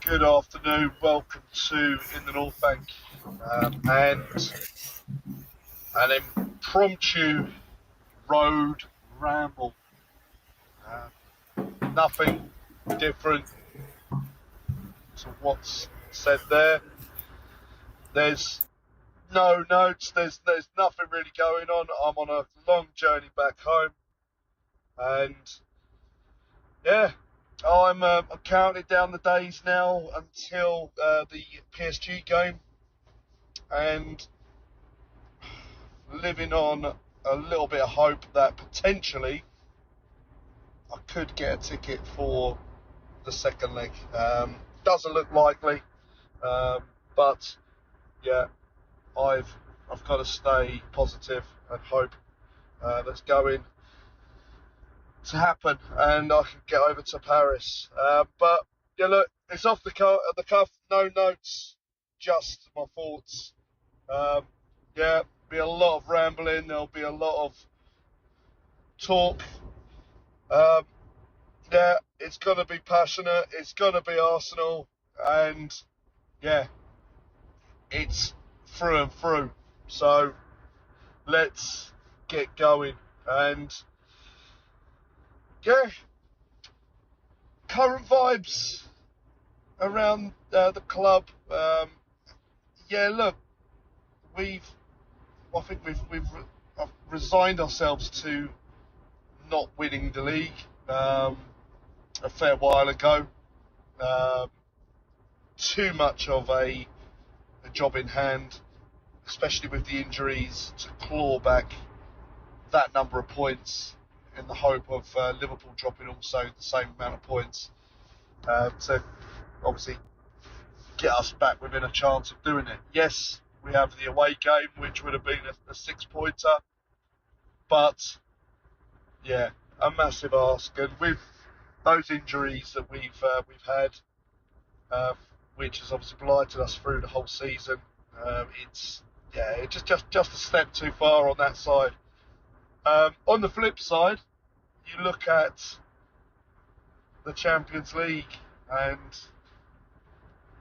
Good afternoon. Welcome to In the North Bank, and an impromptu road ramble. Uh, Nothing different to what's said there. There's no notes. There's nothing really going on. I'm on a long journey back home, and yeah, I'm counting down the days now until the PSG game, and living on a little bit of hope that potentially I could get a ticket for the second leg. Doesn't look likely, but yeah, I've got to stay positive and hope that's going to happen, and I can get over to Paris. But yeah, look, it's off the cuff, no notes, just my thoughts. Um, yeah, be a lot of rambling. There'll be a lot of talk. Um, yeah, it's going to be passionate. It's going to be Arsenal. And yeah, it's through and through. So let's get going. And yeah, current vibes around the club. Yeah, look, I think we've resigned ourselves to not winning the league a fair while ago. Um, Too much of a job in hand, especially with the injuries, to claw back that number of points in the hope of Liverpool dropping also the same amount of points to obviously get us back within a chance of doing it. Yes, we have the away game, which would have been a 6-pointer, but yeah, a massive ask. And with those injuries that we've had, uh, which has obviously blighted us through the whole season, it's just a step too far on that side. On the flip side, you look at the Champions League, and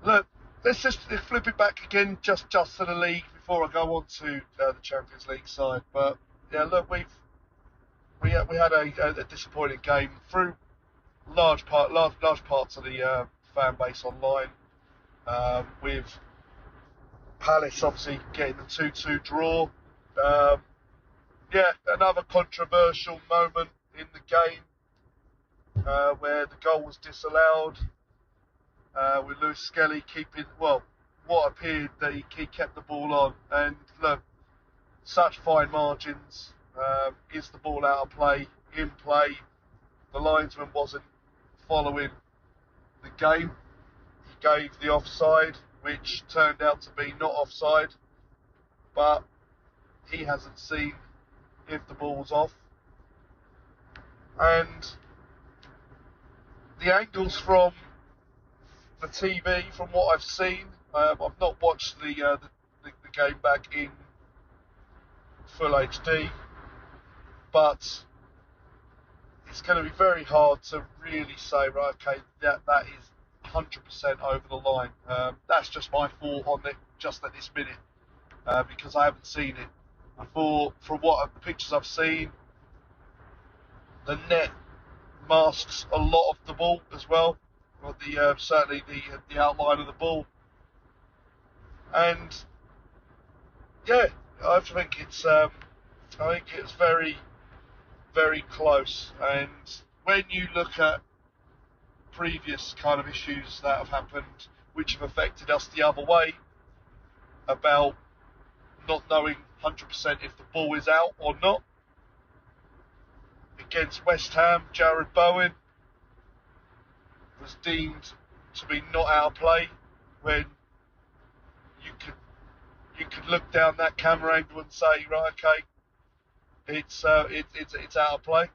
look, let's just flip it back again, just to the league before I go on to the Champions League side. But yeah, look, we had a disappointing game through large parts of the fan base online, with Palace obviously getting the 2-2 draw. Um, yeah, another controversial moment in the game where the goal was disallowed, with Lewis Skelly keeping, well, what appeared that he kept the ball on. And look, such fine margins. Is the ball out of play? In play? The linesman wasn't following the game. He gave the offside, which turned out to be not offside, but he hasn't seen if the ball's off. And the angles from the TV, from what I've seen, I've not watched the game back in full HD, but it's going to be very hard to really say, right, okay, that is 100% over the line. That's just my thought on it just at this minute, because I haven't seen it. I thought, from what the pictures I've seen, the net masks a lot of the ball as well, or certainly the outline of the ball. And yeah, I think it's very, very close. And when you look at previous kind of issues that have happened, which have affected us the other way, about not knowing 100% if the ball is out or not. Against West Ham, Jared Bowen was deemed to be not out of play, when you could look down that camera angle and say, right, okay, it's out of play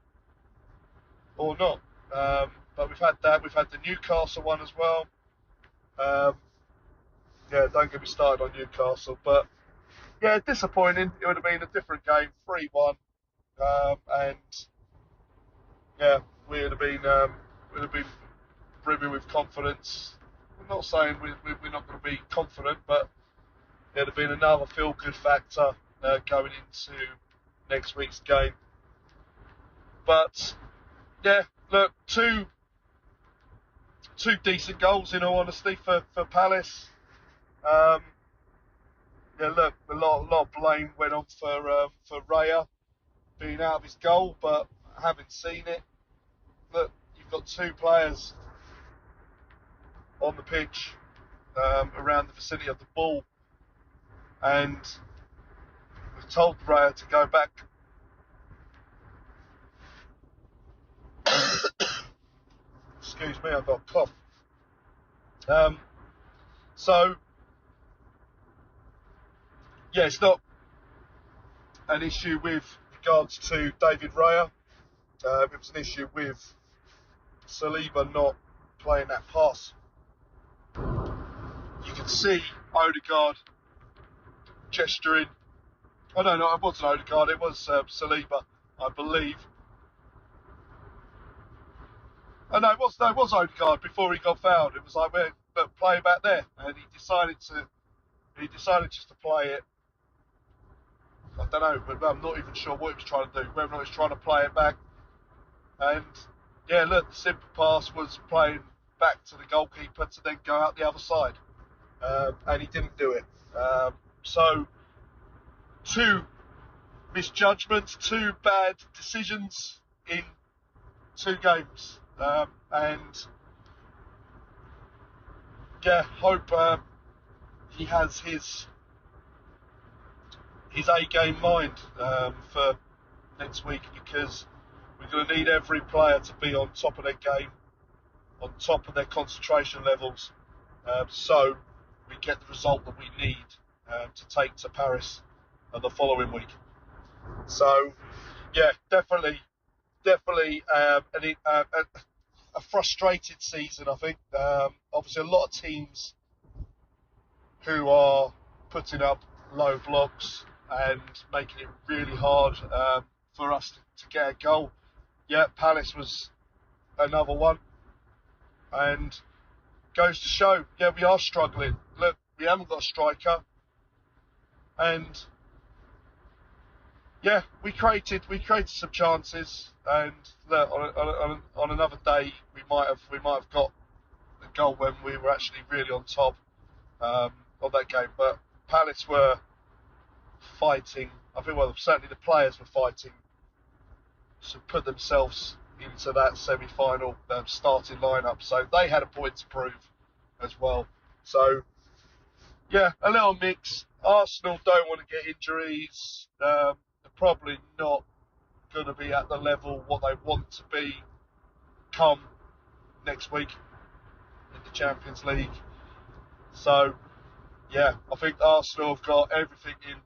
or not. But we've had that. We've had the Newcastle one as well. Yeah, don't get me started on Newcastle, but yeah, disappointing. It would have been a different game, 3-1, and yeah, we would have been brimming with confidence not saying we're not going to be confident, but it'd have been another feel-good factor going into next week's game. But yeah, look, two decent goals in all honesty for Palace. Yeah, look, a lot of blame went on for Raya being out of his goal, but having seen it, look, you've got two players on the pitch around the vicinity of the ball, and we've told Raya to go back. Excuse me, I've got a cough. So, yeah, it's not an issue with regards to David Raya. It was an issue with Saliba not playing that pass. You can see Odegaard gesturing. Oh no, it wasn't Odegaard, it was Saliba, I believe. Oh no, it was Odegaard before he got fouled. It was like, look, play back there, and he decided just to play it. I don't know, but I'm not even sure what he was trying to do. Whether or not he was trying to play it back, and yeah, look, the simple pass was playing back to the goalkeeper to then go out the other side, and he didn't do it. So, two misjudgments, two bad decisions in two games, and yeah, hope he has his A-game mind for next week, because we're going to need every player to be on top of their game, on top of their concentration levels, so we get the result that we need to take to Paris the following week. So, yeah, definitely a frustrated season, I think. Obviously, a lot of teams who are putting up low blocks and making it really hard for us to get a goal. Yeah, Palace was another one, and goes to show, yeah, we are struggling. Look, we haven't got a striker, and yeah, we created some chances, and look, on another day we might have got the goal when we were actually really on top of that game. But Palace were fighting. I think, well, certainly the players were fighting to put themselves into that semi-final starting lineup. So they had a point to prove as well. So yeah, a little mix. Arsenal don't want to get injuries. They're probably not going to be at the level what they want to be come next week in the Champions League. So yeah, I think Arsenal have got everything in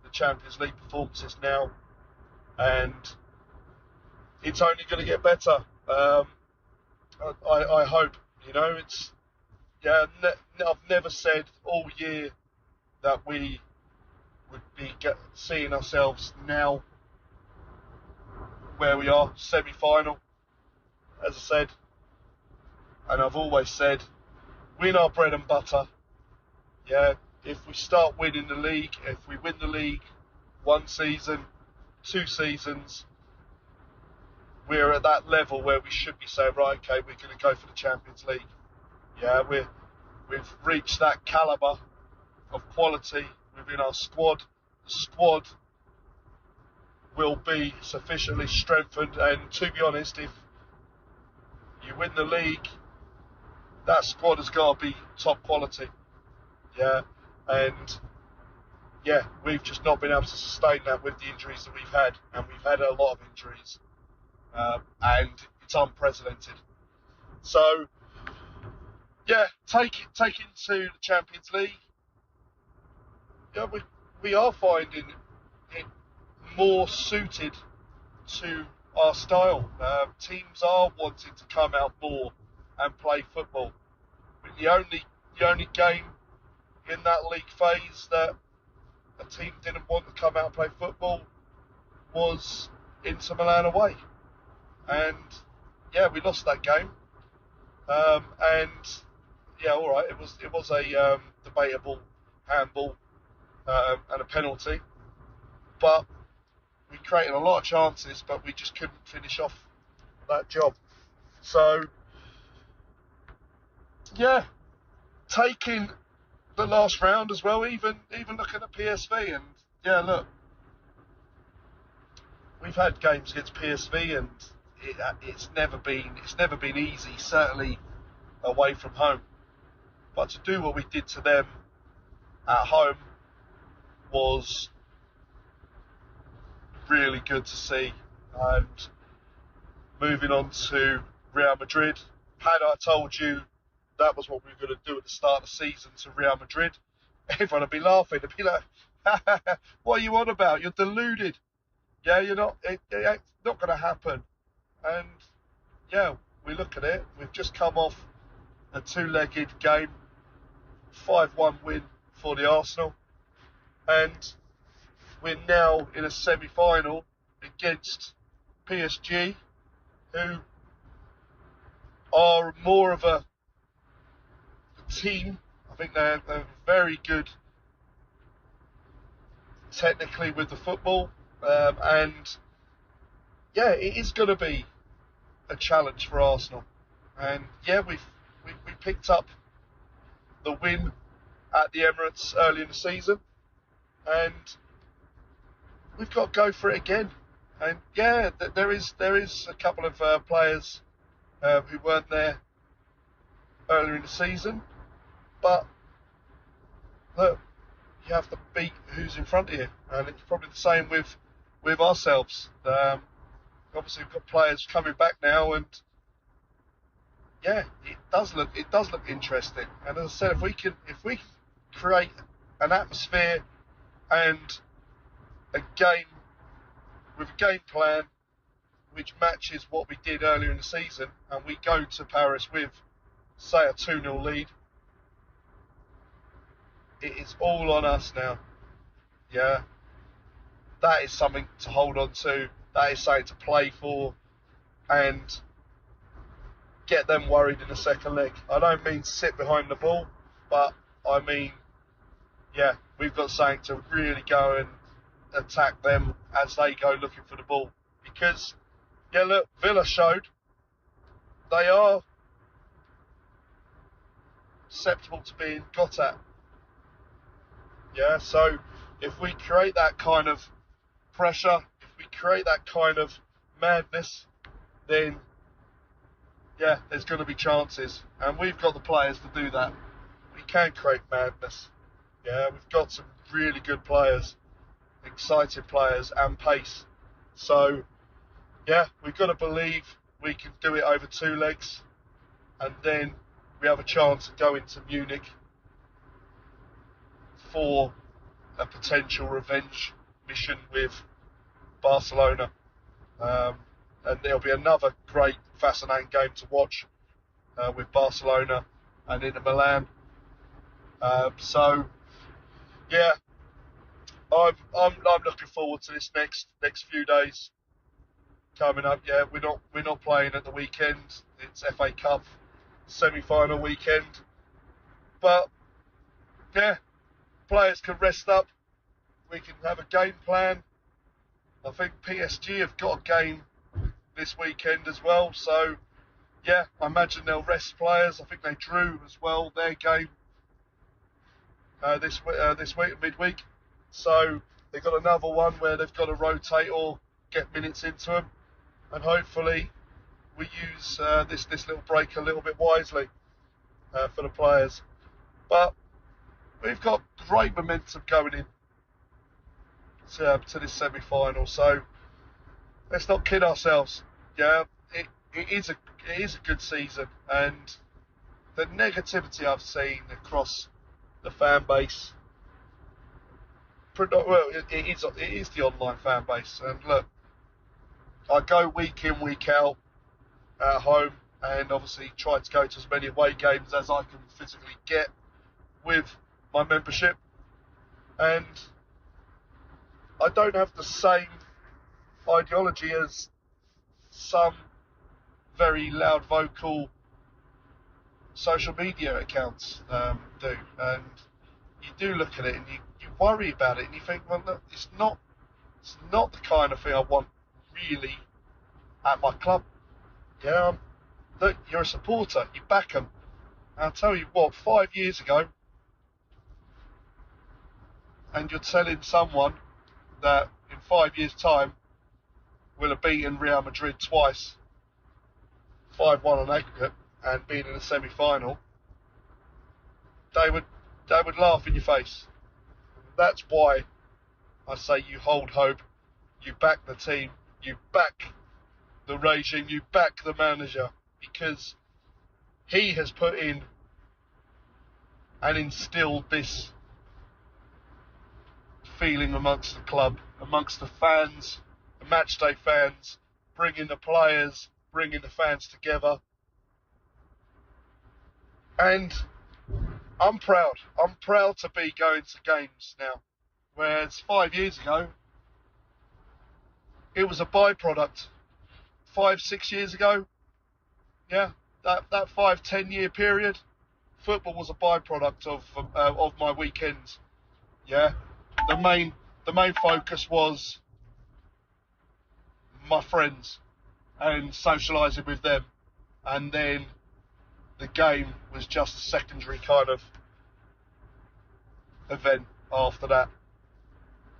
the Champions League performances now, and it's only going to get better. I hope, it's, yeah, I've never said all year that we would be seeing ourselves now where we are, semi-final, as I said, and I've always said, win our bread and butter. Yeah, if we start winning the league, if we win the league one season, 2 seasons, we're at that level where we should be saying, right, okay, we're going to go for the Champions League. Yeah, we've reached that calibre of quality within our squad. The squad will be sufficiently strengthened, and to be honest, if you win the league, that squad has got to be top quality. Yeah, and yeah, we've just not been able to sustain that with the injuries that we've had, and we've had a lot of injuries, and it's unprecedented. So yeah, take into the Champions League. Yeah, we are finding it more suited to our style. Teams are wanting to come out more and play football. The only game in that league phase that a team didn't want to come out and play football was Inter Milan away, and yeah, we lost that game. And yeah, all right, it was a debatable handball and a penalty, but we created a lot of chances, but we just couldn't finish off that job. So yeah, taking the last round as well, even looking at PSV, and yeah, look, we've had games against PSV, and it's never been easy, certainly away from home. But to do what we did to them at home was really good to see. And moving on to Real Madrid, had I told you that was what we were going to do at the start of the season to Real Madrid, everyone would be laughing. They'd be like, "What are you on about? You're deluded. Yeah, you're not. It's not going to happen." And yeah, we look at it. We've just come off a two-legged game, 5-1 win for the Arsenal, and we're now in a semi-final against PSG, who are more of a team. I think they're very good technically with the football, and yeah, it is going to be a challenge for Arsenal. And yeah, we picked up the win at the Emirates early in the season, and we've got to go for it again. And yeah, there is a couple of players who weren't there earlier in the season, but look, you have to beat who's in front of you, and it's probably the same with ourselves. Obviously, we've got players coming back now, and yeah, it does look interesting. And as I said, if we can create an atmosphere and a game with a game plan which matches what we did earlier in the season, and we go to Paris with, say, a 2-0 lead, it is all on us now. Yeah, that is something to hold on to. That is something to play for, and get them worried in the second leg. I don't mean sit behind the ball, but I mean, yeah, we've got something to really go and attack them as they go looking for the ball. Because, yeah, look, Villa showed they are susceptible to being got at. Yeah, so if we create that kind of pressure, if we create that kind of madness, then yeah, there's going to be chances. And we've got the players to do that. We can create madness. Yeah, we've got some really good players, exciting players, and pace. So, yeah, we've got to believe we can do it over 2 legs, and then we have a chance of going to Munich for a potential revenge mission with Barcelona. And there'll be another great, fascinating game to watch with Barcelona and Inter Milan. So, yeah, I'm looking forward to this next few days coming up. Yeah, we're not playing at the weekend. It's FA Cup semi-final weekend, but yeah, players can rest up. We can have a game plan. I think PSG have got a game this weekend as well, so yeah, I imagine they'll rest players. I think they drew as well their game this week midweek, so they've got another one where they've got to rotate or get minutes into them, and hopefully we use this little break a little bit wisely for the players. But we've got great momentum going in to this semi-final, so let's not kid ourselves. Yeah, it is a good season, and the negativity I've seen across the fan base, well, it is the online fan base. And look, I go week in, week out at home, and obviously try to go to as many away games as I can physically get with my membership. And I don't have the same ideology as some very loud vocal social media accounts do, and you do look at it and you worry about it, and you think, well, look, it's not the kind of thing I want really at my club. Yeah, look, you're a supporter, you back them. And I'll tell you what, 5 years ago, and you're telling someone that in 5 years' time we'll have beaten Real Madrid twice, 5-1 on aggregate, and been in a semi-final, they would laugh in your face. That's why I say you hold hope, you back the team, you back the regime, you back the manager, because he has put in and instilled this feeling amongst the club, amongst the fans, the matchday fans, bringing the players, bringing the fans together. And I'm proud. I'm proud to be going to games now. Whereas 5 years ago, it was a byproduct. 5-6 years ago, yeah, that 5-10 year period, football was a byproduct of my weekends. Yeah, the main focus was my friends and socialising with them, and then the game was just a secondary kind of event after that.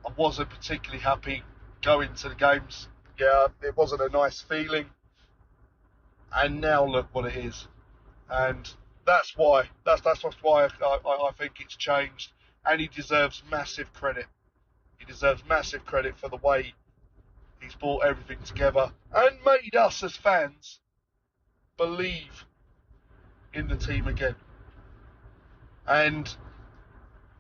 I wasn't particularly happy going to the games. Yeah, it wasn't a nice feeling. And now look what it is. And that's why I think it's changed. And he deserves massive credit. He deserves massive credit for the way he's brought everything together and made us as fans believe in the team again. And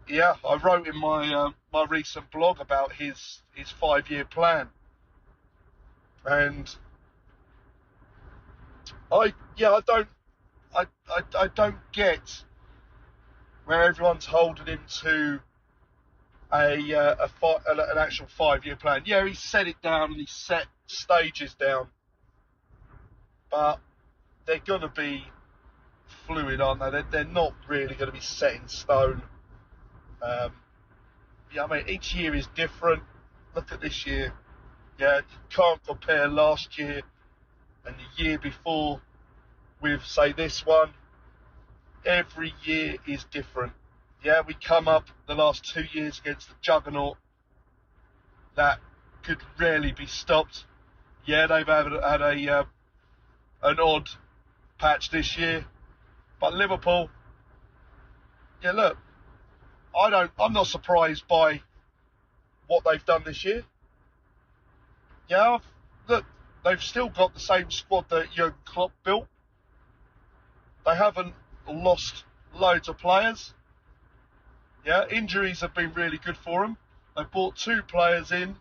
yeah, I wrote in my my recent blog about his 5 year plan, and I don't get where everyone's holding him to an actual 5 year plan. Yeah, he set it down and he set stages down, but they're gonna be fluid, aren't they? They're not really going to be set in stone. Yeah, I mean, each year is different. Look at this year. Yeah, you can't compare last year and the year before with, say, this one. Every year is different. Yeah, we come up the last 2 years against the juggernaut that could rarely be stopped. Yeah, they've had an odd patch this year, but Liverpool, yeah, look, I'm not surprised by what they've done this year. Yeah, look, they've still got the same squad that Jurgen Klopp built. They haven't lost loads of players. Yeah, injuries have been really good for them. They brought 2 players in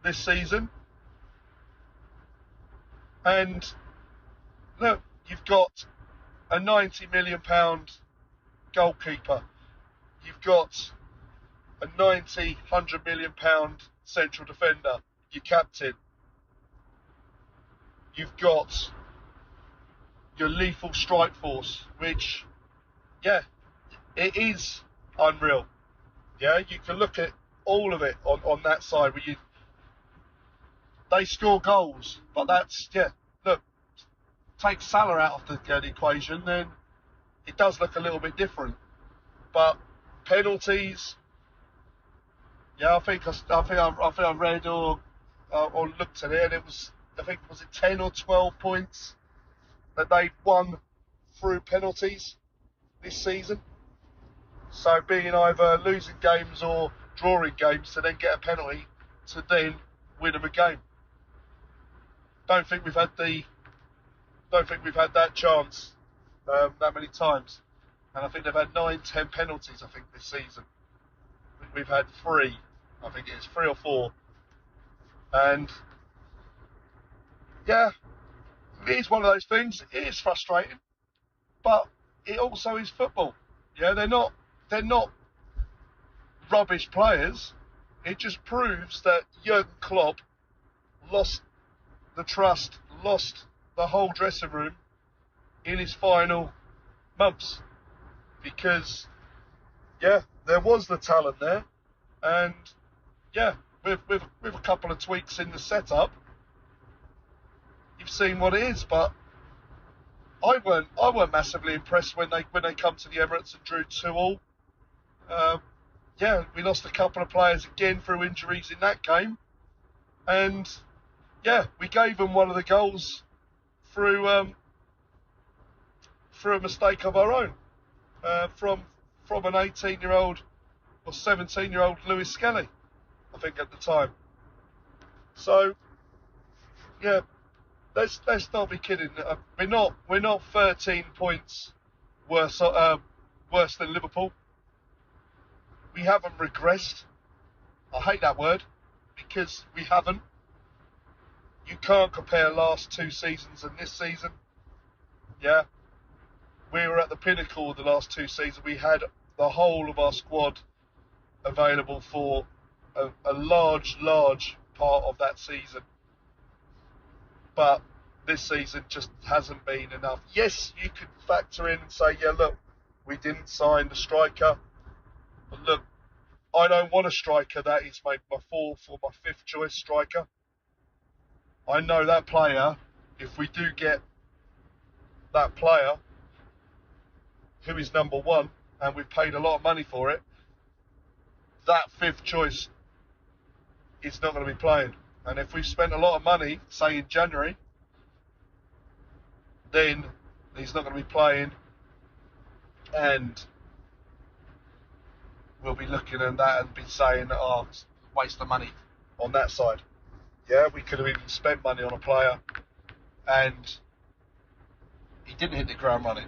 this season. And look, you've got a £90 million goalkeeper. You've got a £100 million central defender, your captain. You've got your lethal strike force, which, yeah, it is unreal. Yeah, you can look at all of it on that side where they score goals, but that's, yeah, look, take Salah out of the equation, then it does look a little bit different. But penalties, yeah, I think I read or looked at it, and it was, I think, was it 10 or 12 points that they've won through penalties this season. So being either losing games or drawing games to then get a penalty to then win them a game. Don't think we've had that chance that many times. And I think they've had 9-10 penalties, I think, this season. I think we've had 3. I think it's 3 or 4. And yeah, it is one of those things. It is frustrating, but it also is football. Yeah, they're not rubbish players. It just proves that Jurgen Klopp lost the trust, lost the whole dressing room, in his final months, because there was the talent there, and with a couple of tweaks in the setup, you've seen what it is. But I weren't massively impressed when they come to the Emirates and drew 2-2. We lost a couple of players again through injuries in that game, and we gave them one of the goals through a mistake of our own, from an 18-year-old or 17-year-old Lewis Skelly, I think at the time. So let's not be kidding. We're not 13 points worse than Liverpool. We haven't regressed. I hate that word, because we haven't. You can't compare last 2 seasons and this season. Yeah, we were at the pinnacle of the last 2 seasons. We had the whole of our squad available for a large part of that season. But this season just hasn't been enough. Yes, you could factor in and say, look, we didn't sign the striker. But look, I don't want a striker that is my 4th or my 5th choice striker. I know that player, if we do get that player who is number 1, and we've paid a lot of money for it, that 5th choice is not going to be playing. And if we've spent a lot of money, say in January, then he's not going to be playing, and we'll be looking at that and be saying, oh, it's a waste of money on that side. Yeah, we could have even spent money on a player, and he didn't hit the ground running.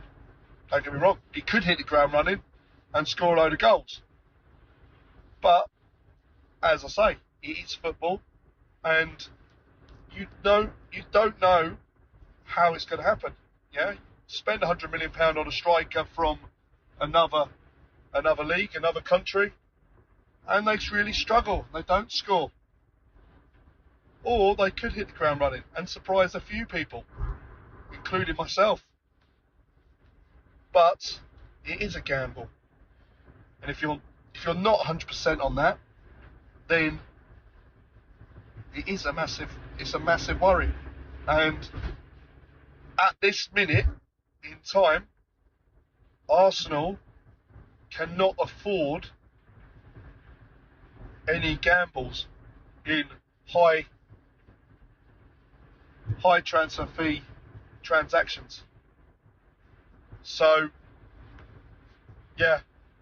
Don't get me wrong, he could hit the ground running and score a load of goals. But, as I say, it is football, and you don't know how it's going to happen. Yeah, spend £100 million on a striker from another league, another country, and they really struggle. They don't score. Or they could hit the ground running and surprise a few people, including myself. But it is a gamble, and if you're not 100% on that, then it's a massive worry. And at this minute in time, Arsenal cannot afford any gambles in high transfer fee transactions. So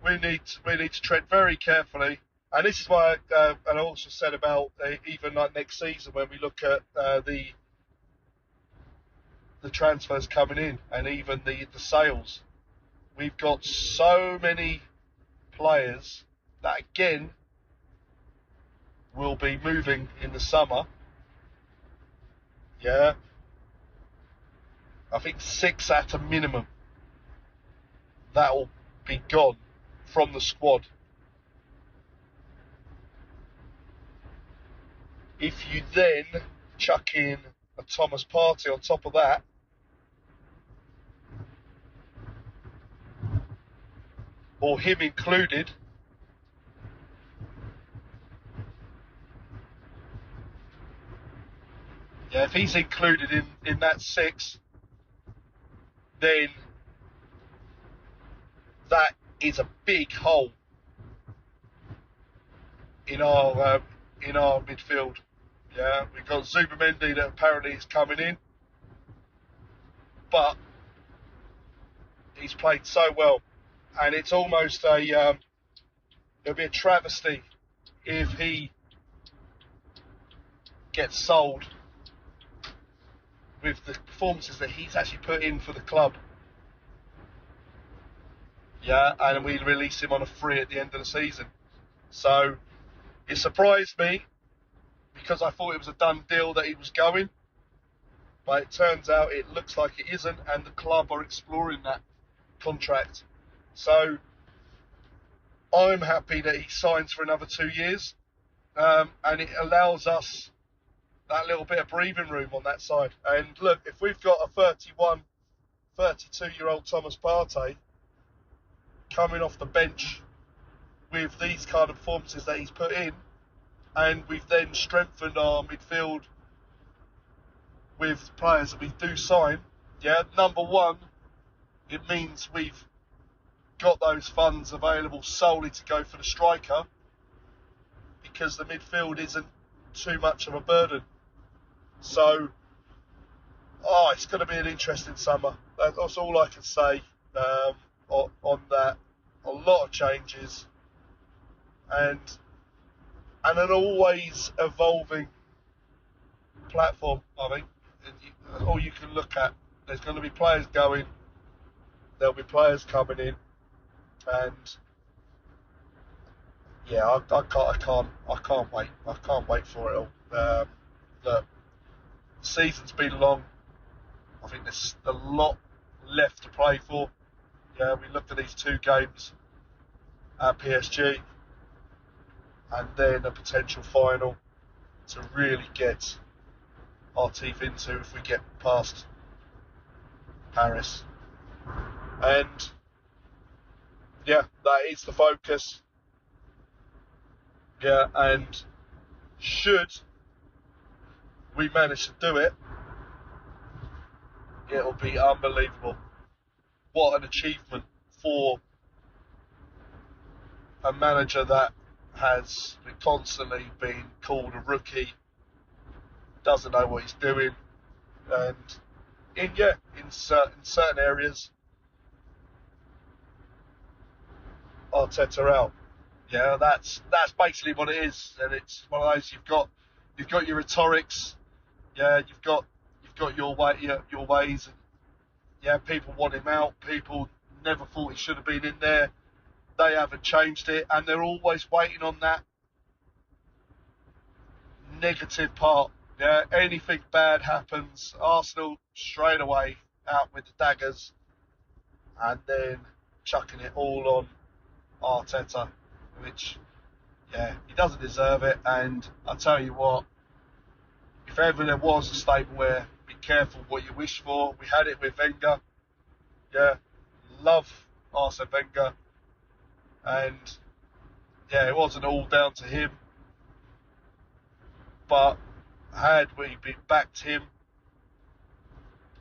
we need to tread very carefully, and this is why and I also said about even like next season, when we look at the transfers coming in, and even the sales, we've got so many players that again will be moving in the summer. I think 6 at a minimum that will be gone from the squad. If you then chuck in a Thomas Partey on top of that, or him included, if he's included in that 6, then that is a big hole in our midfield. We've got Zubimendi that apparently is coming in, but he's played so well, and it's almost it'll be a travesty if he gets sold with the performances that he's actually put in for the club. And we release him on a free at the end of the season. So it surprised me, because I thought it was a done deal that he was going, but it turns out it looks like it isn't, and the club are exploring that contract. So I'm happy that he signs for another 2 years, and it allows us that little bit of breathing room on that side. And look, if we've got a 31 32-year-old Thomas Partey coming off the bench with these kind of performances that he's put in, and we've then strengthened our midfield with players that we do sign. Yeah, number one, it means we've got those funds available solely to go for the striker, because the midfield isn't too much of a burden. So, it's going to be an interesting summer. That's all I can say on that. A lot of changes, and an always evolving platform, I think. All you can look at, there's going to be players going, there'll be players coming in, and yeah, I can't wait. I can't wait for it all. The season's been long. I think there's a lot left to play for. Yeah, we looked at these 2 games at PSG, and then a potential final to really get our teeth into if we get past Paris. And yeah, that is the focus. Yeah, and should we manage to do it, it'll be unbelievable. What an achievement for a manager that has constantly been called a rookie, doesn't know what he's doing, and in certain areas, Arteta out. Yeah, that's basically what it is, and it's one of those, you've got your rhetorics. Yeah, you've got your ways, and yeah, people want him out. People never thought he should have been in there. They haven't changed it, and they're always waiting on that negative part. Yeah, anything bad happens, Arsenal straight away out with the daggers, and then chucking it all on Arteta, which, yeah, he doesn't deserve it. And I tell you what, if ever there was a statement where be careful what you wish for, we had it with Wenger. Yeah, love Arsene Wenger, and yeah, it wasn't all down to him, but had we backed him,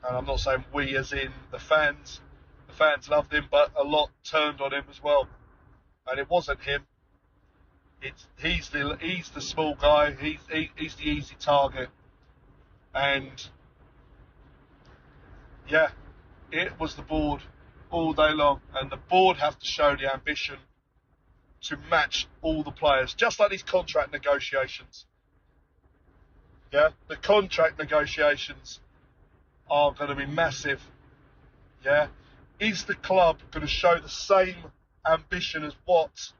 and I'm not saying we as in the fans loved him, but a lot turned on him as well, and it wasn't him. He's the small guy. He's the easy target, and yeah, it was the board all day long, and the board have to show the ambition to match all the players, just like these contract negotiations. Yeah, the contract negotiations are going to be massive. Yeah, is the club going to show the same ambition as what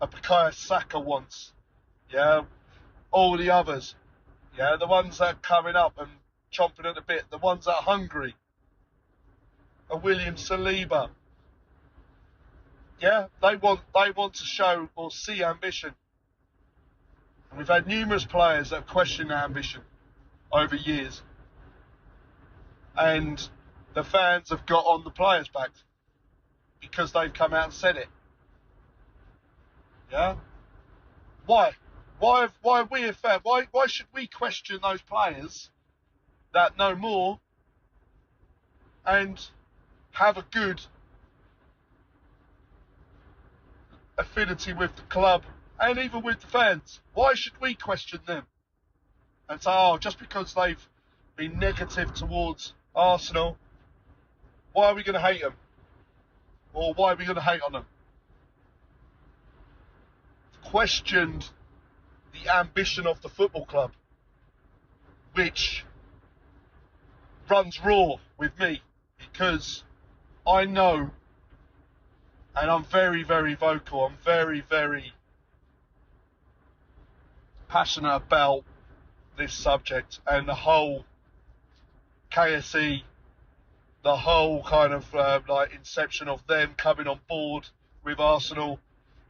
a Kai Havertz wants? Yeah, all the others. Yeah, the ones that are coming up and chomping at the bit, the ones that are hungry. A William Saliba. Yeah, they want to show or see ambition. And we've had numerous players that have questioned that ambition over years, and the fans have got on the players' backs because they've come out and said it. Yeah, why are we a fan? Why should we question those players that know more and have a good affinity with the club and even with the fans? Why should we question them and say, just because they've been negative towards Arsenal, why are we going to hate them? Or why are we going to hate on them? Questioned the ambition of the football club, which runs raw with me, because I know, and I'm very, very vocal, I'm very, very passionate about this subject and the whole KSE, the whole kind of inception of them coming on board with Arsenal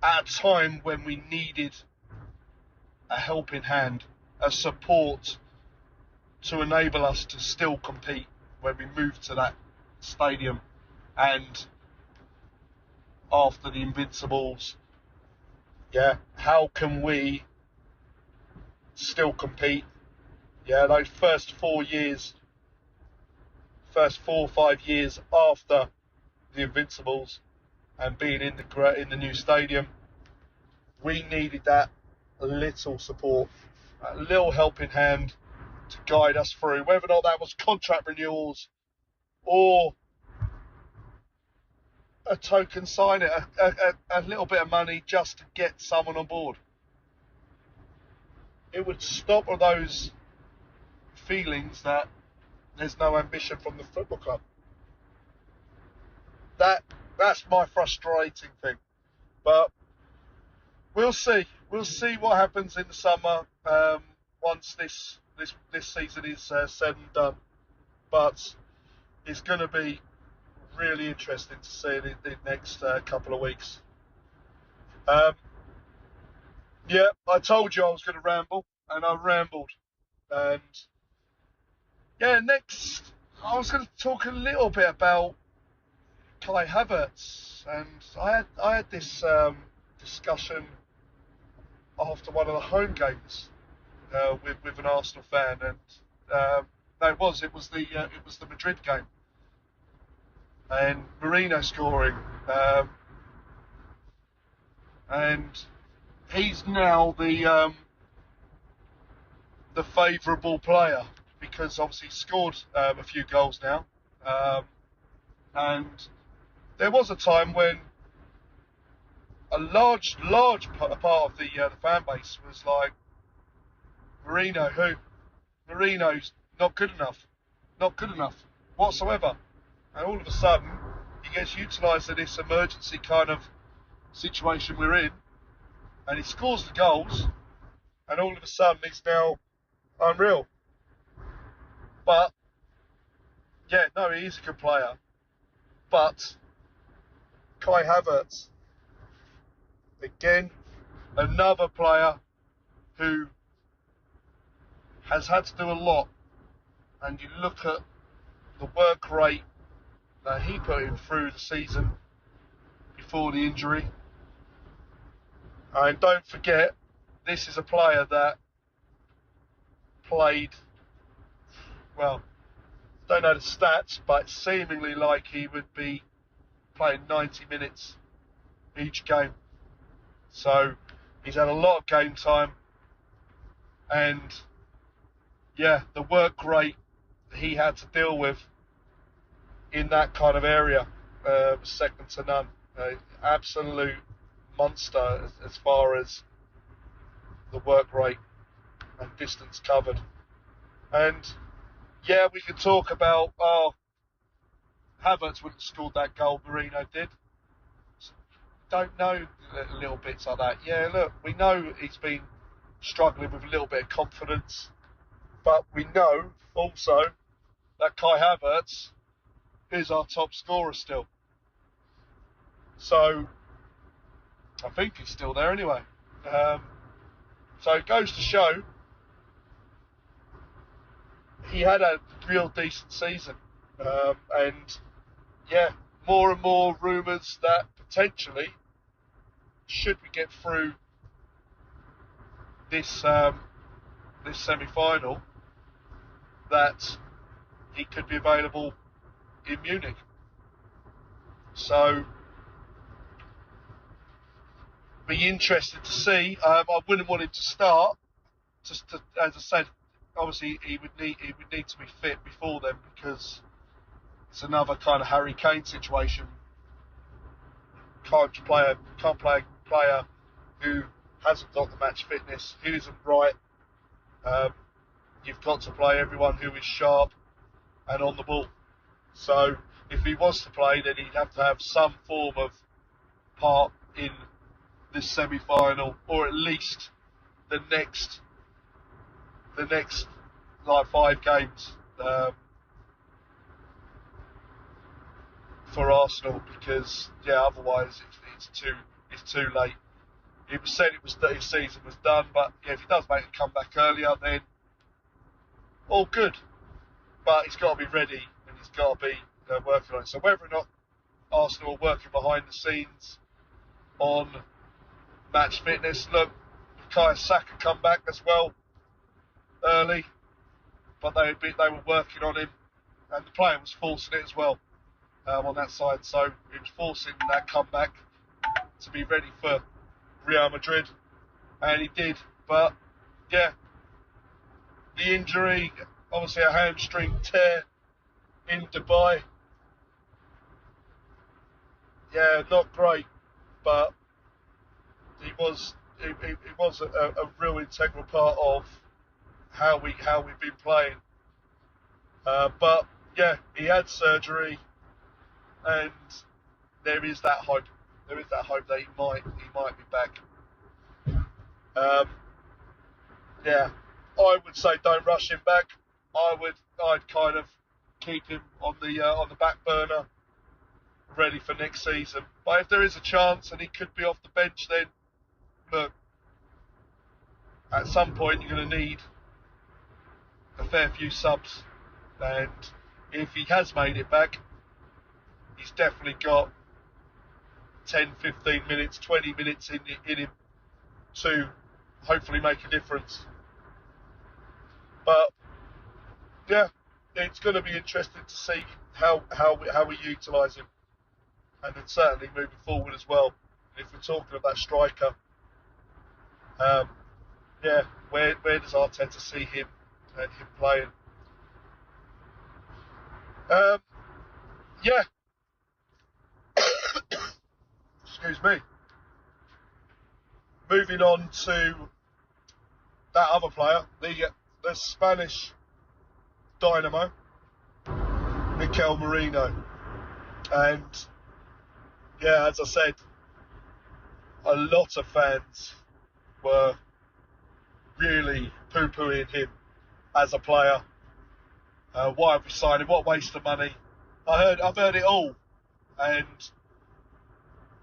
at a time when we needed a helping hand, a support to enable us to still compete when we move to that stadium, and after the Invincibles, yeah, how can we still compete? Yeah, those first 4 or 5 years after the Invincibles and being in the new stadium, we needed that little support, a little helping hand to guide us through, whether or not that was contract renewals or a token sign, a little bit of money just to get someone on board. It would stop those feelings that there's no ambition from the football club. That's my frustrating thing. But we'll see. We'll see what happens in the summer once this season is said and done. But it's going to be really interesting to see in the next couple of weeks. Yeah, I told you I was going to ramble, and I rambled. And yeah, next I was going to talk a little bit about Kai Havertz, and I had this discussion after one of the home games with an Arsenal fan, and no, it was the Madrid game, and Merino scoring, and he's now the favourable player because obviously he scored a few goals now, and there was a time when a large part of the fan base was like, Merino's not good enough whatsoever, and all of a sudden he gets utilised in this emergency kind of situation we're in, and he scores the goals, and all of a sudden he's now unreal. But yeah, no, he is a good player, but Kai Havertz, again, another player who has had to do a lot, and you look at the work rate that he put in through the season before the injury, and don't forget, this is a player that played, well, don't know the stats, but seemingly like he would be playing 90 minutes each game. So he's had a lot of game time, and yeah, the work rate he had to deal with in that kind of area was second to none. Absolute monster as far as the work rate and distance covered. And yeah, we could talk about, Havertz wouldn't have scored that goal, Merino did. Don't know little bits like that. Yeah, look, we know he's been struggling with a little bit of confidence, but we know also that Kai Havertz is our top scorer still. So I think he's still there anyway. So it goes to show he had a real decent season, and yeah, more and more rumours that potentially, should we get through this this semi-final, that he could be available in Munich. So be interested to see. I wouldn't want him to start. Just to, as I said, obviously he would need to be fit before then, because it's another kind of Harry Kane situation. Can't play a player who hasn't got the match fitness, who isn't right. You've got to play everyone who is sharp and on the ball. So if he was to play, then he'd have to have some form of part in this semi-final, or at least the next like 5 games for Arsenal, because yeah, otherwise it's too late. It was said that his season was done, but yeah, if he does make a comeback earlier, then all good. But he's got to be ready, and he's got to be working on it. So whether or not Arsenal are working behind the scenes on match fitness, look, Kai Saka come back as well early, but they were working on him, and the player was forcing it as well on that side. So he was forcing that comeback to be ready for Real Madrid, and he did. But yeah, the injury, obviously a hamstring tear in Dubai. Yeah, not great, but he was a real integral part of how we've been playing. But yeah, he had surgery, and there is that hope. There is that hope that he might be back. Yeah, I would say don't rush him back. I'd kind of keep him on the back burner, ready for next season. But if there is a chance and he could be off the bench, then look, at some point you're going to need a fair few subs, and if he has made it back, he's definitely got 10, 15 minutes, 20 minutes in him to hopefully make a difference. But yeah, it's going to be interesting to see how we utilise him, and then certainly moving forward as well. If we're talking about striker, yeah, where does Arteta see him playing? Yeah, excuse me. Moving on to that other player, the Spanish dynamo, Merino, and yeah, as I said, a lot of fans were really poo-pooing him as a player. Why have we signed him? What waste of money? I've heard it all, and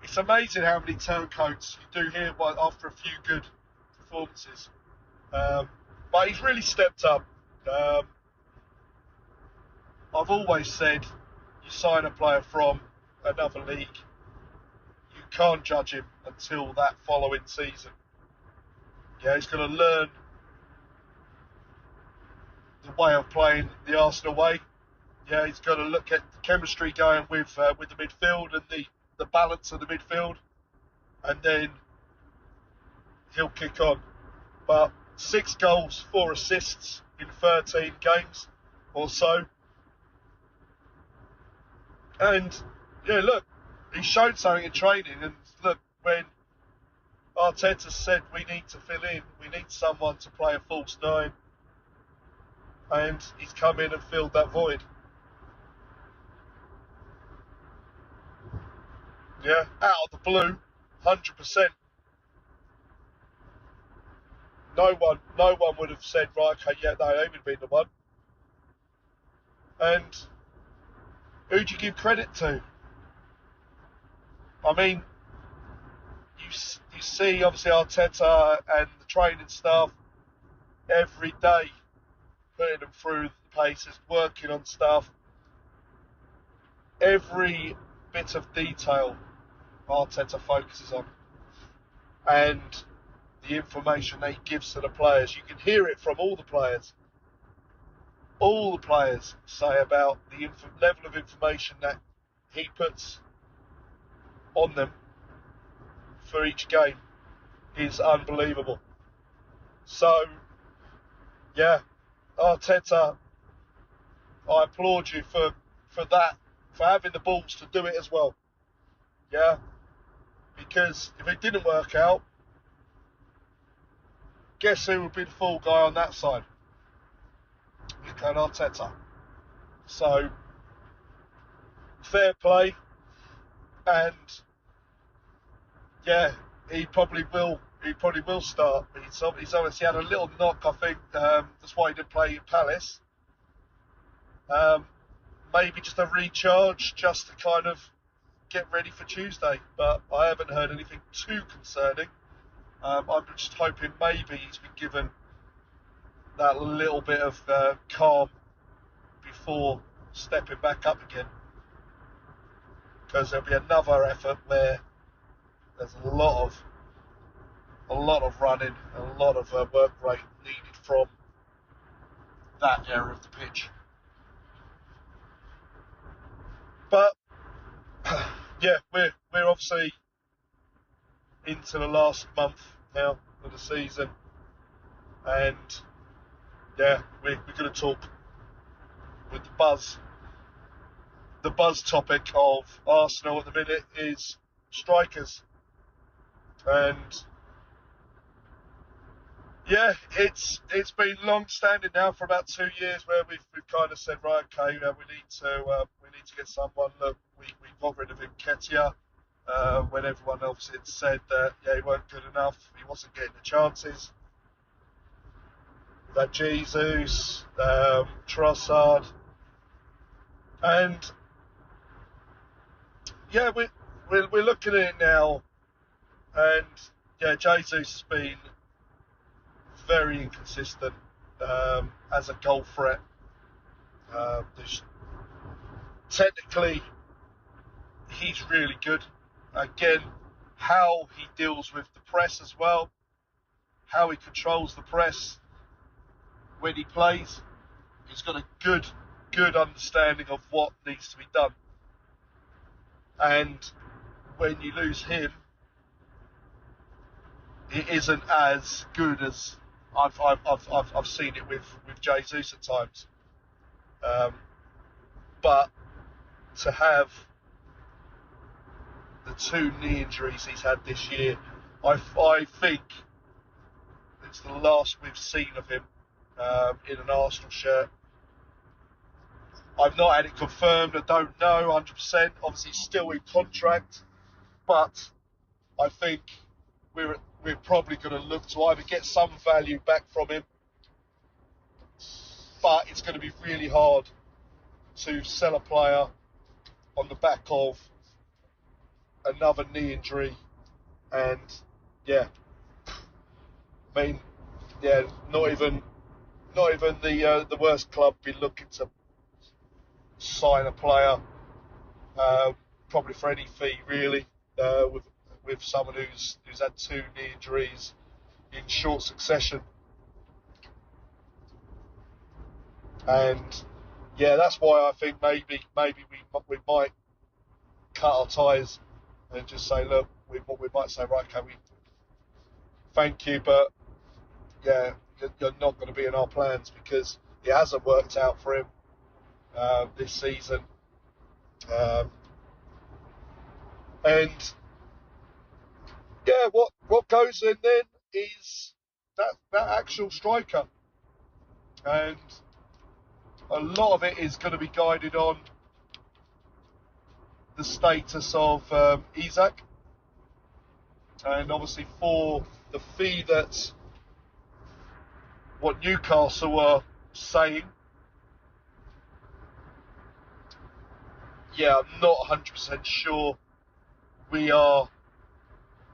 it's amazing how many turncoats you do hear after a few good performances. But he's really stepped up. I've always said, you sign a player from another league, you can't judge him until that following season. Yeah, he's going to learn the way of playing the Arsenal way. Yeah, he's got to look at the chemistry going with the midfield and the balance of the midfield, and then he'll kick on. But 6 goals, 4 assists in 13 games or so. And yeah, look, he showed something in training. And look, when Arteta said we need to fill in, we need someone to play a false 9, and he's come in and filled that void. Yeah, out of the blue, 100%. No one would have said, right, okay, yeah, no, they would have been the one. And who do you give credit to? I mean, you see, obviously, Arteta and the training staff every day putting them through the paces, working on stuff. Every bit of detail Arteta focuses on, and the information that he gives to the players. You can hear it from all the players. All the players say about the level of information that he puts on them for each game is unbelievable. So, yeah, Arteta, I applaud you for that, for having the balls to do it as well. Yeah, because if it didn't work out, guess who would be the fall guy on that side? Mikel Arteta. So, fair play, and yeah, he probably will start. He's obviously had a little knock, I think. That's why he didn't play in Palace. Maybe just a recharge, just to kind of get ready for Tuesday. But I haven't heard anything too concerning. I'm just hoping maybe he's been given that little bit of calm before stepping back up again. because there'll be another effort where there's a lot of running, a lot of work rate needed from that area of the pitch. But yeah, we're obviously into the last month now of the season, and yeah, we're going to talk with the buzz. The buzz topic of Arsenal at the minute is strikers, and yeah, it's been long standing now for about 2 years where we've kind of said, right, okay, we need to get someone. Look, we got rid of Nketiah when everyone else had said that he weren't good enough, he wasn't getting the chances. We've had Jesus, Trossard, and yeah, we're looking at it now, and yeah, Jesus has been very inconsistent as a goal threat. Technically, he's really good. Again, how he deals with the press as well, how he controls the press when he plays. He's got a good understanding of what needs to be done. And when you lose him, it isn't as good as I've seen it with Jesus at times. But to have the 2 knee injuries he's had this year, I think it's the last we've seen of him in an Arsenal shirt. I've not had it confirmed. I don't know 100%. Obviously, he's still in contract, but I think we're probably going to look to either get some value back from him, but it's going to be really hard to sell a player on the back of another knee injury. And yeah, I mean, yeah, not even the worst club be looking to sign a player, probably for any fee really, with someone who's had 2 knee injuries in short succession. And yeah, that's why I think maybe we might cut our ties and just say, look, we might say, right, okay, we thank you, but yeah, you're not going to be in our plans because it hasn't worked out for him this season. And yeah, what goes in then is that actual striker, and a lot of it is going to be guided on the status of Isak, and obviously for the fee that what Newcastle are saying, yeah, I'm not 100% sure we are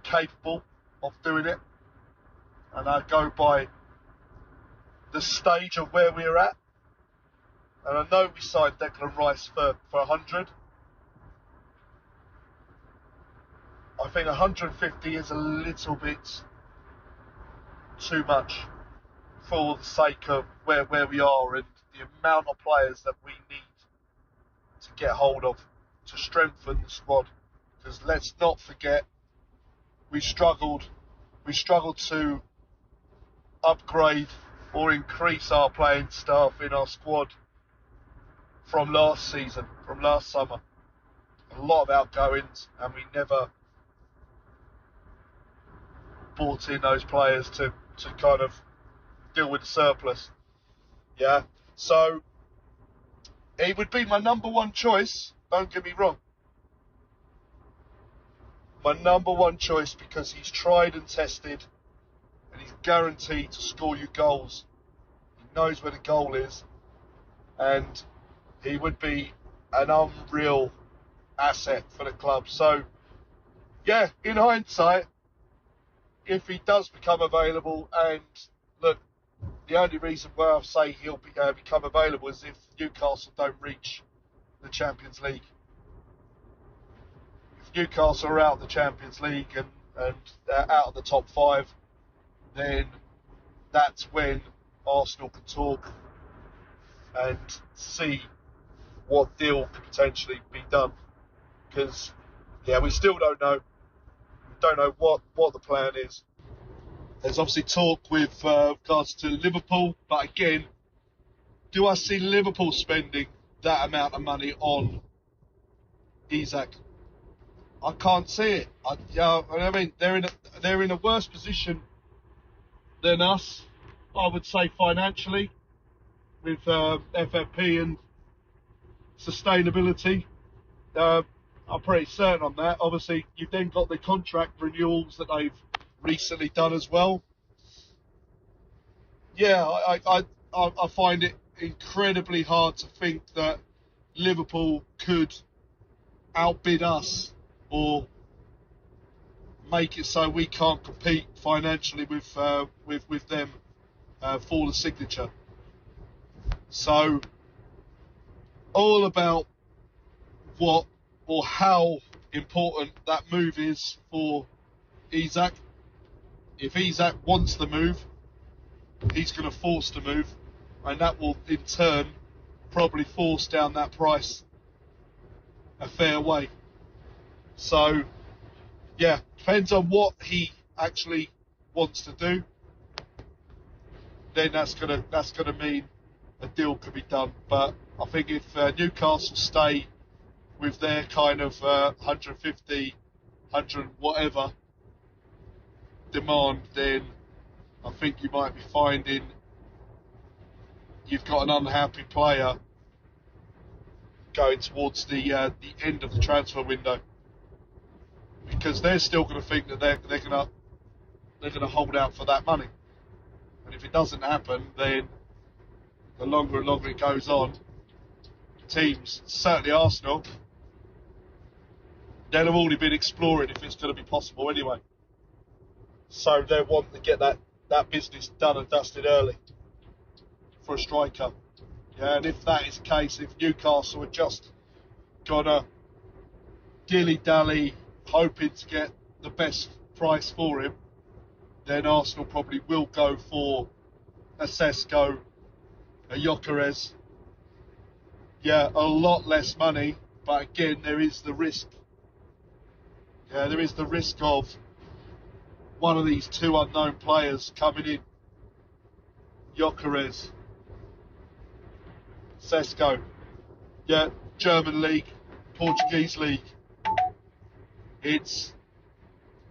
capable of doing it, and I go by the stage of where we're at. And I know we signed Declan Rice for 100. I think 150 is a little bit too much for the sake of where we are and the amount of players that we need to get hold of to strengthen the squad. Because let's not forget, we struggled to upgrade or increase our playing staff in our squad from last season, from last summer. A lot of outgoings, and we never brought in those players to kind of deal with the surplus. Yeah, so he would be my number 1 choice, don't get me wrong. My number 1 choice because he's tried and tested and he's guaranteed to score you goals. He knows where the goal is, and he would be an unreal asset for the club. So yeah, in hindsight, if he does become available, and look, the only reason why I say he'll become available is if Newcastle don't reach the Champions League. Newcastle are out of the Champions League and out of the top 5, then that's when Arsenal can talk and see what deal could potentially be done. Because, yeah, we still don't know. We don't know what the plan is. There's obviously talk with regards to Liverpool, but again, do I see Liverpool spending that amount of money on Isak? I can't see it. I mean, they're in a worse position than us, I would say, financially, with FFP and sustainability. I'm pretty certain on that. Obviously, you've then got the contract renewals that they've recently done as well. Yeah, I find it incredibly hard to think that Liverpool could outbid us or make it so we can't compete financially with them for the signature. So, all about what or how important that move is for Isak. If Isak wants the move, he's going to force the move, and that will in turn probably force down that price a fair way. So, yeah, depends on what he actually wants to do. Then that's gonna mean a deal could be done. But I think if Newcastle stay with their kind of 150, 100 whatever demand, then I think you might be finding you've got an unhappy player going towards the end of the transfer window, because they're still going to think that they're going to hold out for that money, and if it doesn't happen, then the longer and longer it goes on, teams, certainly Arsenal, they'll have already been exploring if it's going to be possible anyway. So they want to get that business done and dusted early for a striker. Yeah, and if that is the case, if Newcastle are just gonna dilly-dally, hoping to get the best price for him, then Arsenal probably will go for a Sesko, a Gyökeres. Yeah, a lot less money, but again, there is the risk. Yeah, there is the risk of one of these two unknown players coming in. Gyökeres, Sesko. Yeah, German league, Portuguese league. It's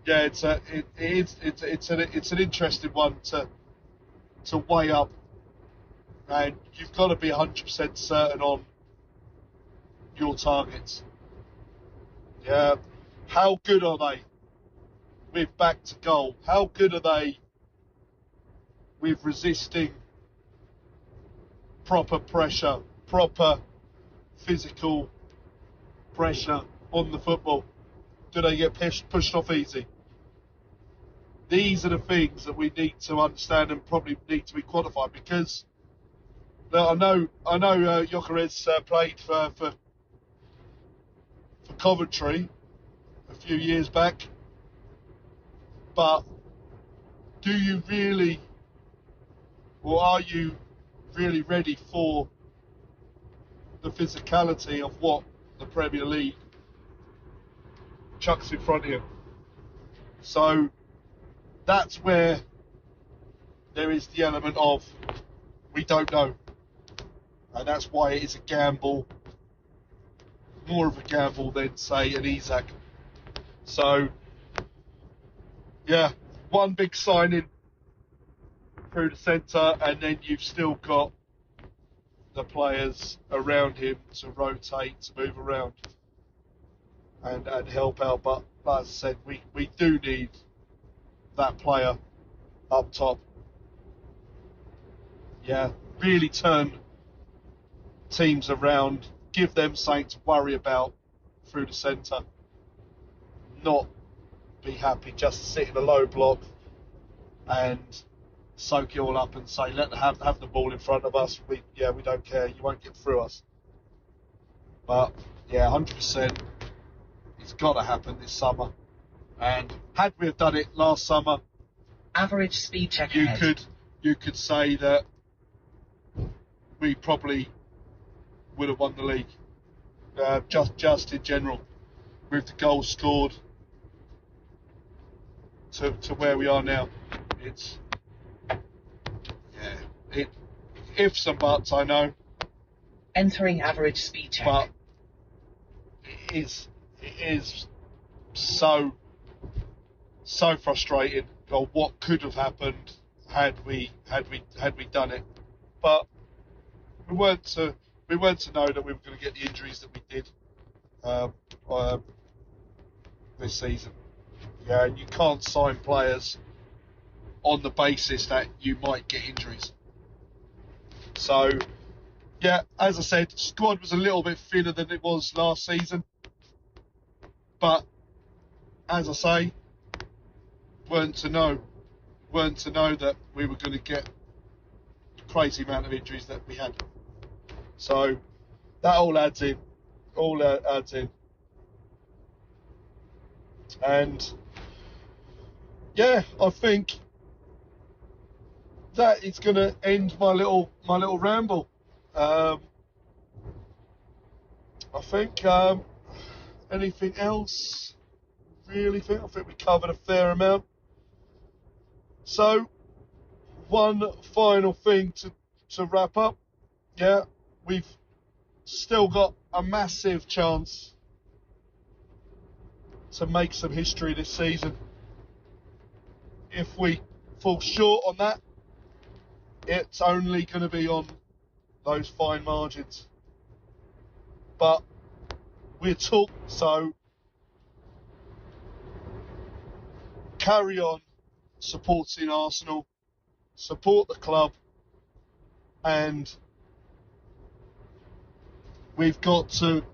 an interesting one to weigh up, and you've got to be 100% certain on your targets. Yeah, how good are they with back to goal? How good are they with resisting proper pressure, proper physical pressure on the football? Do they get pushed off easy? These are the things that we need to understand and probably need to be quantified, because I know Gyökeres played for Coventry a few years back, but do you really, or are you really ready for the physicality of what the Premier League chucks in front of you? So that's where there is the element of we don't know, and that's why it is a gamble, more of a gamble than say an Isak. So yeah, one big signing through the centre, and then you've still got the players around him to rotate, to move around and help out. But like I said, we do need that player up top. Yeah, really turn teams around, give them something to worry about through the centre, not be happy just to sit in a low block and soak it all up and say, let them have the ball in front of us. We don't care. You won't get through us. But yeah, 100%. It's got to happen this summer. And had we have done it last summer, average speed check you ahead. you could say that we probably would have won the league. Just in general, with the goals scored to where we are now. It's ifs and buts, I know. Entering average speed check. But it is so frustrating of what could have happened had we done it. But we weren't to know that we were going to get the injuries that we did this season. Yeah, you can't sign players on the basis that you might get injuries. So, yeah, as I said, squad was a little bit thinner than it was last season. But, as I say, weren't to know that we were going to get the crazy amount of injuries that we had. So, that all adds in. And, yeah, I think that is going to end my little ramble. I think anything else? I think we covered a fair amount. So, one final thing to wrap up. Yeah, we've still got a massive chance to make some history this season. If we fall short on that, it's only going to be on those fine margins. But we're talking, so carry on supporting Arsenal, support the club, and we've got to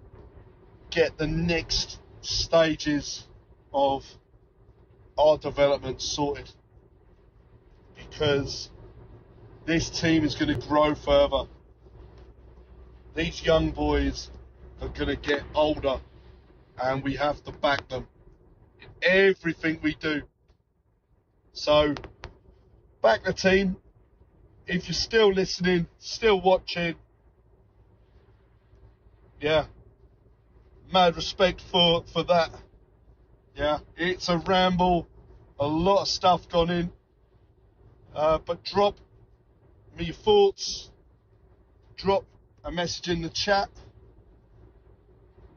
get the next stages of our development sorted, because this team is going to grow further. These young boys are going to get older, and we have to back them in everything we do. So, back the team. If you're still listening, still watching, yeah, mad respect for that. Yeah, it's a ramble, a lot of stuff gone in, but drop me your thoughts, drop a message in the chat,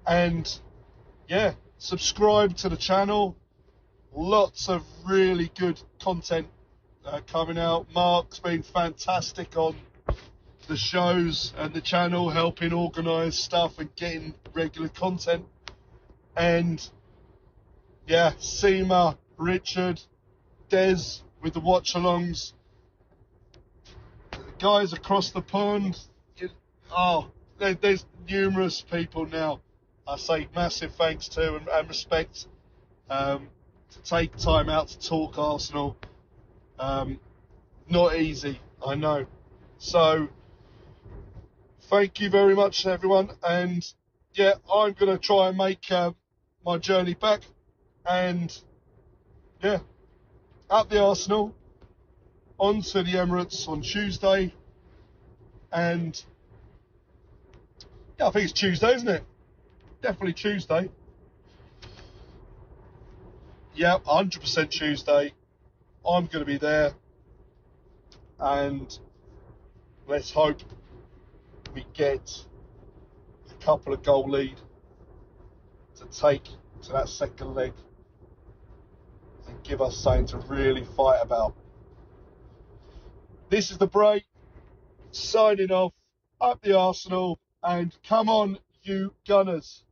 and yeah, subscribe to the channel. Lots of really good content coming out. Mark's been fantastic on the shows and the channel, helping organise stuff and getting regular content. And yeah, Seema, Richard, Des with the watch-alongs, the guys across the pond. There's numerous people now I say massive thanks to and respect to take time out to talk Arsenal. Not easy, I know. So, thank you very much, everyone. And yeah, I'm going to try and make my journey back. And yeah, up the Arsenal, on to the Emirates on Tuesday. And yeah, I think it's Tuesday, isn't it? Definitely Tuesday. Yeah, 100% Tuesday. I'm going to be there. And let's hope we get a couple of goal lead to take to that second leg and give us something to really fight about. This is the break, signing off, up the Arsenal, and come on, you Gunners.